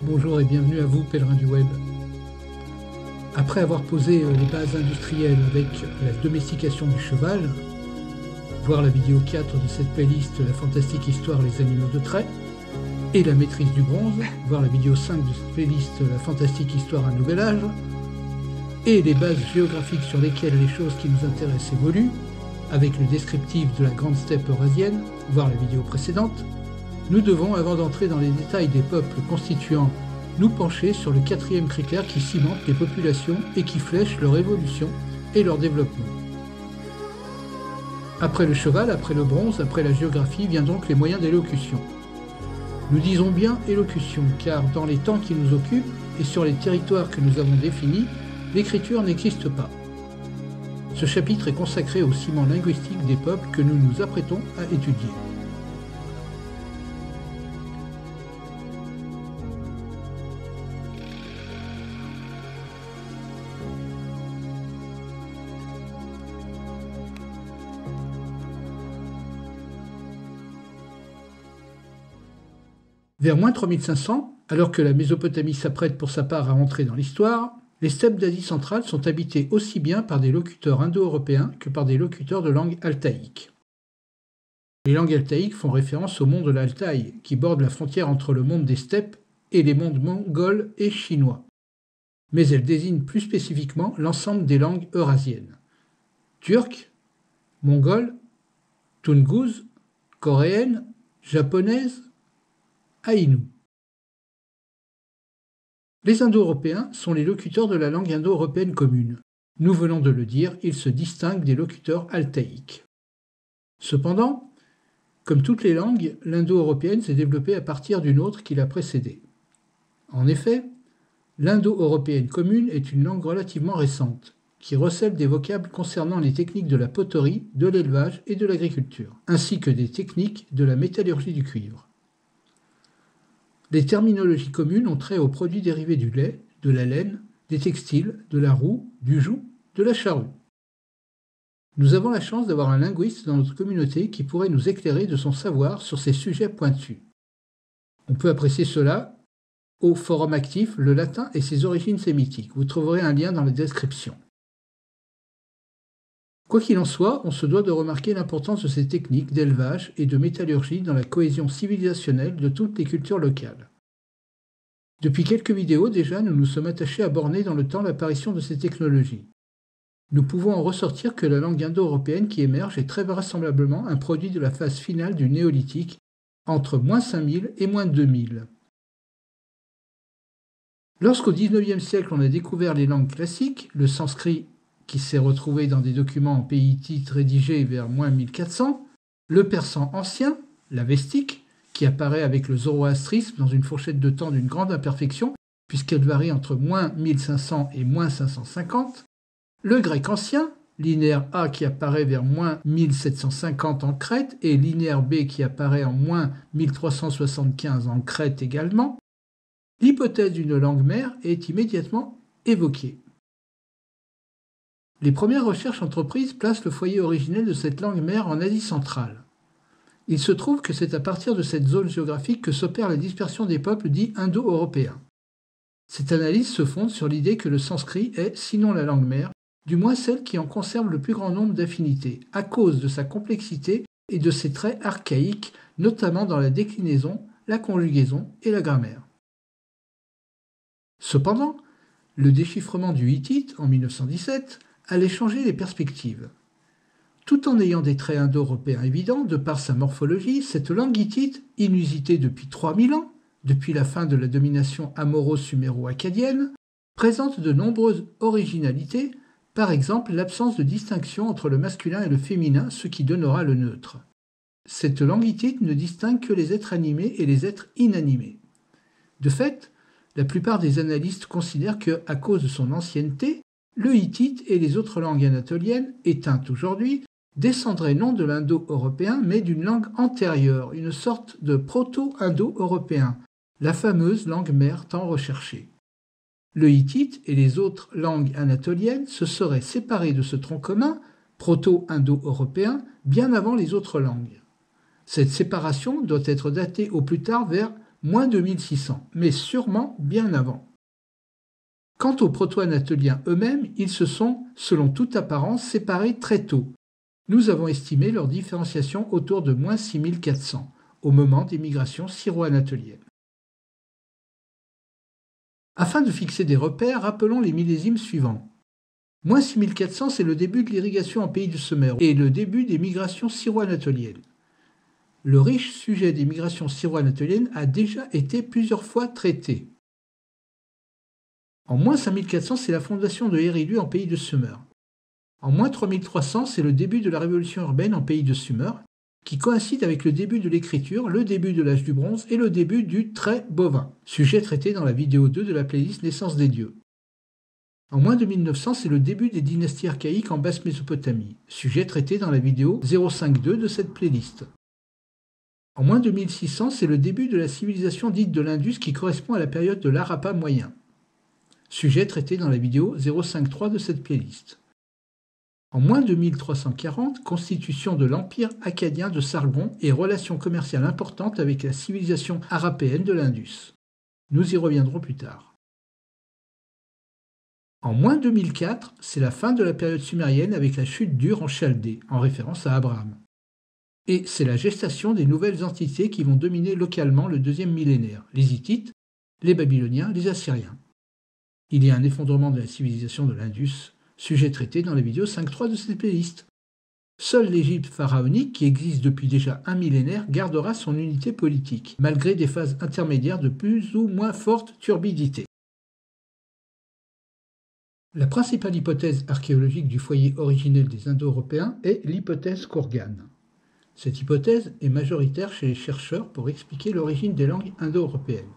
Bonjour et bienvenue à vous, pèlerins du web. Après avoir posé les bases industrielles avec la domestication du cheval, voir la vidéo 4 de cette playlist La fantastique histoire les animaux de trait, et la maîtrise du bronze, voir la vidéo 5 de cette playlist La fantastique histoire un nouvel âge, et les bases géographiques sur lesquelles les choses qui nous intéressent évoluent, avec le descriptif de la grande steppe eurasienne, voir la vidéo précédente, nous devons, avant d'entrer dans les détails des peuples constituants, nous pencher sur le quatrième critère qui cimente les populations et qui flèche leur évolution et leur développement. Après le cheval, après le bronze, après la géographie, vient donc les moyens d'élocution. Nous disons bien élocution, car dans les temps qui nous occupent et sur les territoires que nous avons définis, l'écriture n'existe pas. Ce chapitre est consacré au ciment linguistique des peuples que nous nous apprêtons à étudier. Vers moins 3500, alors que la Mésopotamie s'apprête pour sa part à entrer dans l'histoire, les steppes d'Asie centrale sont habitées aussi bien par des locuteurs indo-européens que par des locuteurs de langue altaïque. Les langues altaïques font référence au monde de l'Altaï, qui borde la frontière entre le monde des steppes et les mondes mongols et chinois. Mais elles désignent plus spécifiquement l'ensemble des langues eurasiennes. Turque, mongole, toungouse, coréenne, japonaise, Aïnou. Les Indo-Européens sont les locuteurs de la langue indo-européenne commune. Nous venons de le dire, ils se distinguent des locuteurs altaïques. Cependant, comme toutes les langues, l'indo-européenne s'est développée à partir d'une autre qui l'a précédée. En effet, l'indo-européenne commune est une langue relativement récente, qui recèle des vocables concernant les techniques de la poterie, de l'élevage et de l'agriculture, ainsi que des techniques de la métallurgie du cuivre. Les terminologies communes ont trait aux produits dérivés du lait, de la laine, des textiles, de la roue, du joug, de la charrue. Nous avons la chance d'avoir un linguiste dans notre communauté qui pourrait nous éclairer de son savoir sur ces sujets pointus. On peut apprécier cela au forum actif Le latin et ses origines sémitiques. Vous trouverez un lien dans la description. Quoi qu'il en soit, on se doit de remarquer l'importance de ces techniques d'élevage et de métallurgie dans la cohésion civilisationnelle de toutes les cultures locales. Depuis quelques vidéos déjà, nous nous sommes attachés à borner dans le temps l'apparition de ces technologies. Nous pouvons en ressortir que la langue indo-européenne qui émerge est très vraisemblablement un produit de la phase finale du néolithique, entre moins 5000 et moins 2000. Lorsqu'au XIXe siècle on a découvert les langues classiques, le sanskrit qui s'est retrouvé dans des documents en pays hittites rédigés vers moins 1400, le persan ancien, l'avestique, qui apparaît avec le zoroastrisme dans une fourchette de temps d'une grande imperfection, puisqu'elle varie entre moins 1500 et moins 550, le grec ancien, linéaire A qui apparaît vers moins 1750 en Crète et linéaire B qui apparaît en moins 1375 en Crète également, l'hypothèse d'une langue mère est immédiatement évoquée. Les premières recherches entreprises placent le foyer originel de cette langue mère en Asie centrale. Il se trouve que c'est à partir de cette zone géographique que s'opère la dispersion des peuples dits indo-européens. Cette analyse se fonde sur l'idée que le sanskrit est, sinon la langue mère, du moins celle qui en conserve le plus grand nombre d'affinités, à cause de sa complexité et de ses traits archaïques, notamment dans la déclinaison, la conjugaison et la grammaire. Cependant, le déchiffrement du hittite en 1917 allait changer les perspectives. Tout en ayant des traits indo-européens évidents, de par sa morphologie, cette langue hittite, inusitée depuis 3000 ans, depuis la fin de la domination amoro-suméro-akkadienne, présente de nombreuses originalités, par exemple l'absence de distinction entre le masculin et le féminin, ce qui donnera le neutre. Cette langue hittite ne distingue que les êtres animés et les êtres inanimés. De fait, la plupart des analystes considèrent que, à cause de son ancienneté, le hittite et les autres langues anatoliennes, éteintes aujourd'hui, descendraient non de l'indo-européen, mais d'une langue antérieure, une sorte de proto-indo-européen, la fameuse langue mère tant recherchée. Le hittite et les autres langues anatoliennes se seraient séparés de ce tronc commun, proto-indo-européen, bien avant les autres langues. Cette séparation doit être datée au plus tard vers moins 2600, mais sûrement bien avant. Quant aux proto-anatoliens eux-mêmes, ils se sont, selon toute apparence, séparés très tôt. Nous avons estimé leur différenciation autour de moins 6400, au moment des migrations syro-anatoliennes. Afin de fixer des repères, rappelons les millésimes suivants. Moins 6400, c'est le début de l'irrigation en pays de Sumer et le début des migrations syro-anatoliennes. Le riche sujet des migrations syro-anatoliennes a déjà été plusieurs fois traité. En moins 5400, c'est la fondation de Eridu en pays de Sumer. En moins 3300, c'est le début de la révolution urbaine en pays de Sumer, qui coïncide avec le début de l'écriture, le début de l'âge du bronze et le début du trait bovin, sujet traité dans la vidéo 2 de la playlist Naissance des dieux. En moins 2900, c'est le début des dynasties archaïques en basse Mésopotamie, sujet traité dans la vidéo 052 de cette playlist. En moins 2600, c'est le début de la civilisation dite de l'Indus qui correspond à la période de l'Harappa moyen, sujet traité dans la vidéo 053 de cette playlist. En moins 2340, constitution de l'empire akkadien de Sargon et relations commerciales importantes avec la civilisation harapéenne de l'Indus. Nous y reviendrons plus tard. En moins 2004, c'est la fin de la période sumérienne avec la chute d'Ur en Chaldée, en référence à Abraham. Et c'est la gestation des nouvelles entités qui vont dominer localement le deuxième millénaire, les Hittites, les Babyloniens, les Assyriens. Il y a un effondrement de la civilisation de l'Indus, sujet traité dans la vidéo 5.3 de cette playlist. Seule l'Égypte pharaonique, qui existe depuis déjà un millénaire, gardera son unité politique, malgré des phases intermédiaires de plus ou moins forte turbidité. La principale hypothèse archéologique du foyer originel des Indo-Européens est l'hypothèse Kourgan. Cette hypothèse est majoritaire chez les chercheurs pour expliquer l'origine des langues indo-européennes.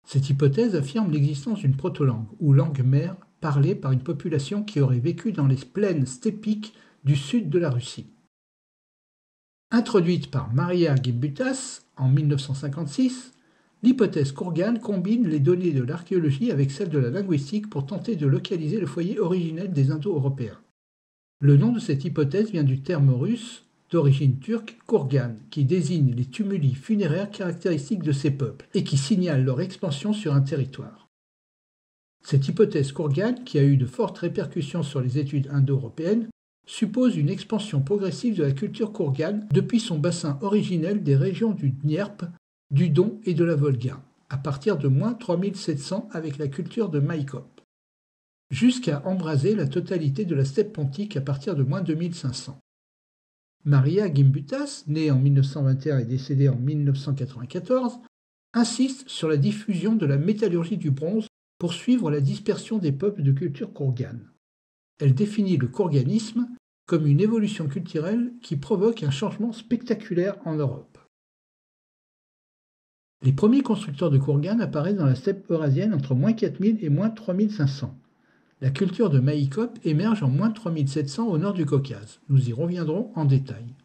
Cette hypothèse affirme l'existence d'une proto-langue, ou langue mère, parlée par une population qui aurait vécu dans les plaines steppiques du sud de la Russie. Introduite par Maria Gimbutas en 1956, l'hypothèse Kourgan combine les données de l'archéologie avec celles de la linguistique pour tenter de localiser le foyer originel des Indo-Européens. Le nom de cette hypothèse vient du terme russe d'origine turque Kourgan, qui désigne les tumuli funéraires caractéristiques de ces peuples et qui signale leur expansion sur un territoire. Cette hypothèse Kourgan, qui a eu de fortes répercussions sur les études indo-européennes, suppose une expansion progressive de la culture Kourgan depuis son bassin originel des régions du Dniepr, du Don et de la Volga, à partir de moins 3700 avec la culture de Maïkop, jusqu'à embraser la totalité de la steppe pontique à partir de moins 2500. Maria Gimbutas, née en 1921 et décédée en 1994, insiste sur la diffusion de la métallurgie du bronze pour suivre la dispersion des peuples de culture Kourgan. Elle définit le kourganisme comme une évolution culturelle qui provoque un changement spectaculaire en Europe. Les premiers constructeurs de Kourgan apparaissent dans la steppe eurasienne entre moins 4000 et moins 3500. La culture de Maïkop émerge en moins 3700 au nord du Caucase. Nous y reviendrons en détail.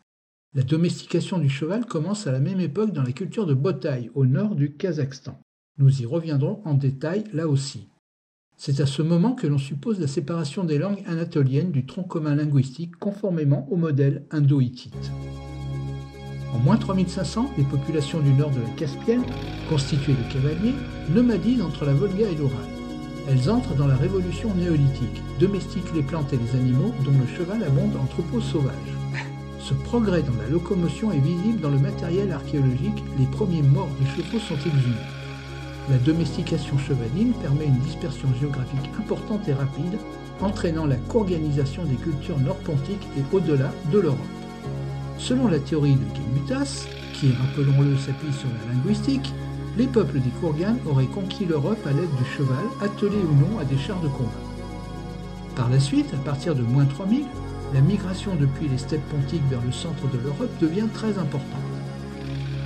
La domestication du cheval commence à la même époque dans la culture de Botaï, au nord du Kazakhstan. Nous y reviendrons en détail là aussi. C'est à ce moment que l'on suppose la séparation des langues anatoliennes du tronc commun linguistique conformément au modèle indo-hittite. En moins 3500, les populations du nord de la Caspienne, constituées de cavaliers, nomadisent entre la Volga et l'Oural. Elles entrent dans la révolution néolithique, domestiquent les plantes et les animaux dont le cheval abonde en troupeaux sauvages. Ce progrès dans la locomotion est visible dans le matériel archéologique, les premiers morts des chevaux sont exhumés. La domestication chevaline permet une dispersion géographique importante et rapide, entraînant la kourganisation des cultures nord-pontiques et au-delà de l'Europe. Selon la théorie de Gimbutas, qui, rappelons-le, s'appuie sur la linguistique, les peuples des Kourganes auraient conquis l'Europe à l'aide du cheval, attelé ou non à des chars de combat. Par la suite, à partir de moins 3000, la migration depuis les steppes pontiques vers le centre de l'Europe devient très importante.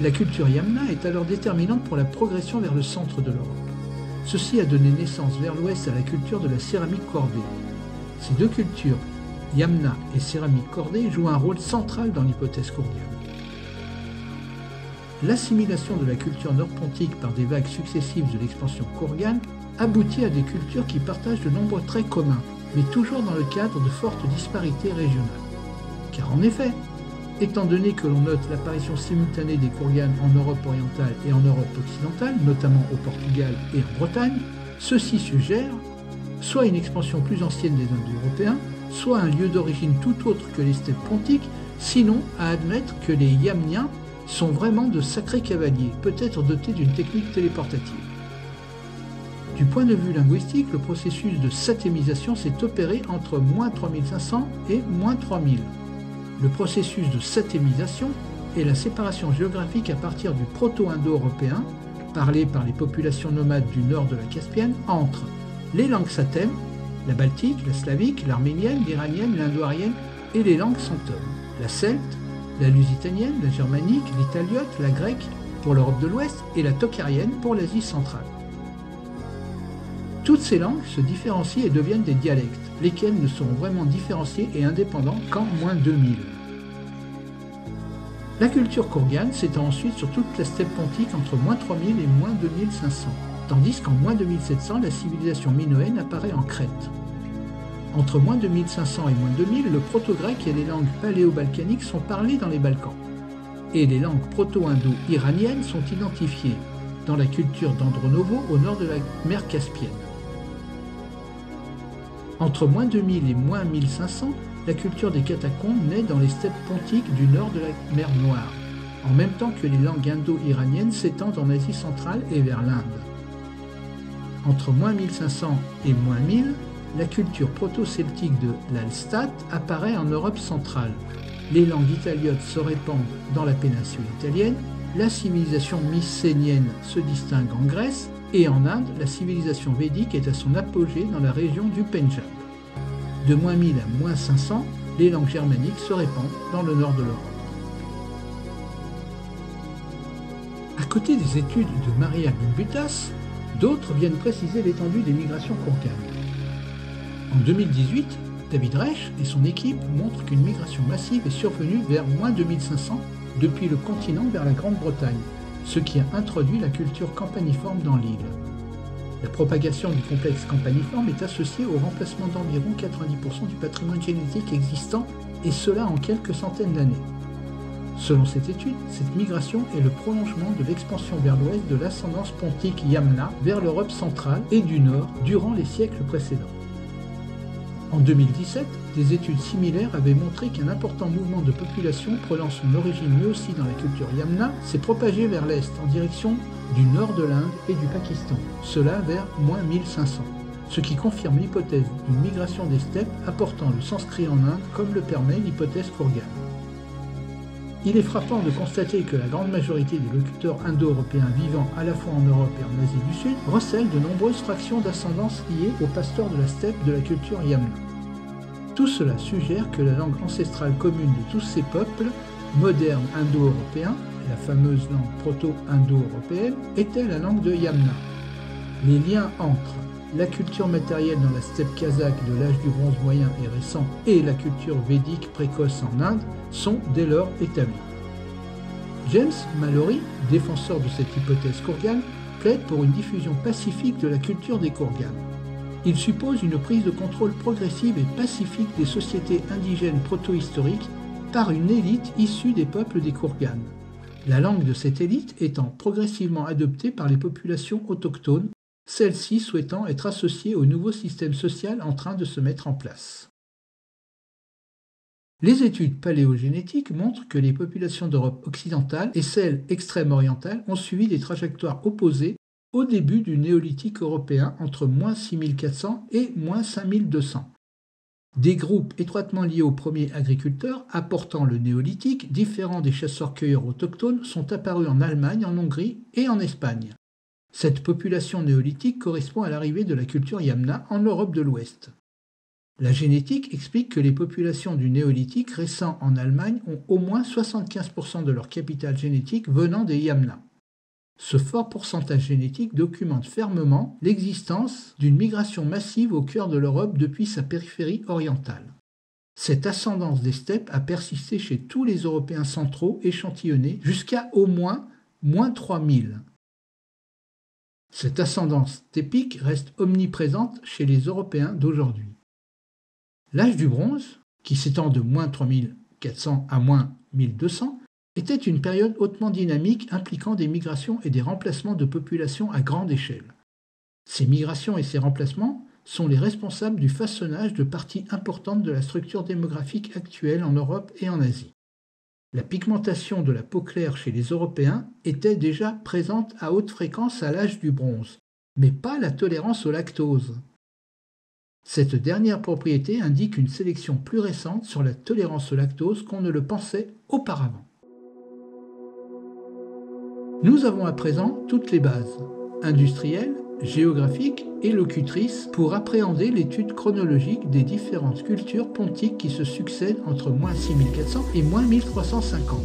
La culture Yamna est alors déterminante pour la progression vers le centre de l'Europe. Ceci a donné naissance vers l'ouest à la culture de la céramique cordée. Ces deux cultures, Yamna et céramique cordée, jouent un rôle central dans l'hypothèse kourgane. L'assimilation de la culture nord-pontique par des vagues successives de l'expansion kourgane aboutit à des cultures qui partagent de nombreux traits communs, mais toujours dans le cadre de fortes disparités régionales. Car en effet, Étant donné que l'on note l'apparition simultanée des Kourganes en Europe orientale et en Europe occidentale, notamment au Portugal et en Bretagne, ceci suggère soit une expansion plus ancienne des Indo-Européens, soit un lieu d'origine tout autre que les steppes pontiques, sinon à admettre que les Yamniens sont vraiment de sacrés cavaliers, peut-être dotés d'une technique téléportative. Du point de vue linguistique, le processus de satémisation s'est opéré entre -3500 et -3000. Le processus de satémisation est la séparation géographique à partir du proto-indo-européen, parlé par les populations nomades du nord de la Caspienne, entre les langues satèmes, la baltique, la slavique, l'arménienne, l'iranienne, l'indo-arienne et les langues centones, la celte, la lusitanienne, la germanique, l'italiote, la grecque pour l'Europe de l'Ouest et la tocharienne pour l'Asie centrale. Toutes ces langues se différencient et deviennent des dialectes, lesquels ne seront vraiment différenciés et indépendants qu'en -2000. La culture kourgane s'étend ensuite sur toute la steppe pontique entre -3000 et -2500, tandis qu'en -2700, la civilisation minoenne apparaît en Crète. Entre -2500 et -2000, le proto-grec et les langues paléo-balkaniques sont parlées dans les Balkans, et les langues proto-indo-iraniennes sont identifiées dans la culture d'Andronovo au nord de la mer Caspienne. Entre -2000 et -1500, la culture des catacombes naît dans les steppes pontiques du nord de la mer Noire, en même temps que les langues indo-iraniennes s'étendent en Asie centrale et vers l'Inde. Entre -1500 et -1000, la culture proto-celtique de l'Hallstatt apparaît en Europe centrale. Les langues italiotes se répandent dans la péninsule italienne, la civilisation mycénienne se distingue en Grèce, et en Inde, la civilisation védique est à son apogée dans la région du Pendjab. De -1000 à -500, les langues germaniques se répandent dans le nord de l'Europe. À côté des études de Maria Gimbutas, d'autres viennent préciser l'étendue des migrations kourganes. En 2018, David Reich et son équipe montrent qu'une migration massive est survenue vers -2500 depuis le continent vers la Grande-Bretagne, ce qui a introduit la culture campaniforme dans l'île. La propagation du complexe campaniforme est associée au remplacement d'environ 90% du patrimoine génétique existant, et cela en quelques centaines d'années. Selon cette étude, cette migration est le prolongement de l'expansion vers l'ouest de l'ascendance pontique Yamna vers l'Europe centrale et du Nord durant les siècles précédents. En 2017, des études similaires avaient montré qu'un important mouvement de population prenant son origine lui aussi dans la culture Yamna s'est propagé vers l'est en direction du nord de l'Inde et du Pakistan, cela vers -1500, ce qui confirme l'hypothèse d'une migration des steppes apportant le sanskrit en Inde comme le permet l'hypothèse kourgane. Il est frappant de constater que la grande majorité des locuteurs indo-européens vivant à la fois en Europe et en Asie du Sud recèlent de nombreuses fractions d'ascendance liées aux pasteurs de la steppe de la culture Yamna. Tout cela suggère que la langue ancestrale commune de tous ces peuples, modernes indo-européens, la fameuse langue proto-indo-européenne, était la langue de Yamna. Les liens entre la culture matérielle dans la steppe kazakh de l'âge du bronze moyen et récent et la culture védique précoce en Inde sont dès lors établis. James Mallory, défenseur de cette hypothèse kourgane, plaide pour une diffusion pacifique de la culture des Kourganes. Il suppose une prise de contrôle progressive et pacifique des sociétés indigènes proto-historiques par une élite issue des peuples des Kourganes, la langue de cette élite étant progressivement adoptée par les populations autochtones, celles-ci souhaitant être associées au nouveau système social en train de se mettre en place. Les études paléogénétiques montrent que les populations d'Europe occidentale et celles extrême-orientales ont suivi des trajectoires opposées au début du néolithique européen entre -6400 et -5200. Des groupes étroitement liés aux premiers agriculteurs apportant le néolithique, différents des chasseurs-cueilleurs autochtones, sont apparus en Allemagne, en Hongrie et en Espagne. Cette population néolithique correspond à l'arrivée de la culture Yamna en Europe de l'Ouest. La génétique explique que les populations du néolithique récent en Allemagne ont au moins 75% de leur capital génétique venant des Yamna. Ce fort pourcentage génétique documente fermement l'existence d'une migration massive au cœur de l'Europe depuis sa périphérie orientale. Cette ascendance des steppes a persisté chez tous les Européens centraux échantillonnés jusqu'à au moins -3000. Cette ascendance steppique reste omniprésente chez les Européens d'aujourd'hui. L'âge du bronze, qui s'étend de -3400 à 1200, était une période hautement dynamique impliquant des migrations et des remplacements de populations à grande échelle. Ces migrations et ces remplacements sont les responsables du façonnage de parties importantes de la structure démographique actuelle en Europe et en Asie. La pigmentation de la peau claire chez les Européens était déjà présente à haute fréquence à l'âge du bronze, mais pas la tolérance au lactose. Cette dernière propriété indique une sélection plus récente sur la tolérance au lactose qu'on ne le pensait auparavant. Nous avons à présent toutes les bases, industrielles, géographiques et locutrices, pour appréhender l'étude chronologique des différentes cultures pontiques qui se succèdent entre moins 6400 et moins 1350.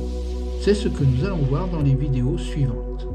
C'est ce que nous allons voir dans les vidéos suivantes.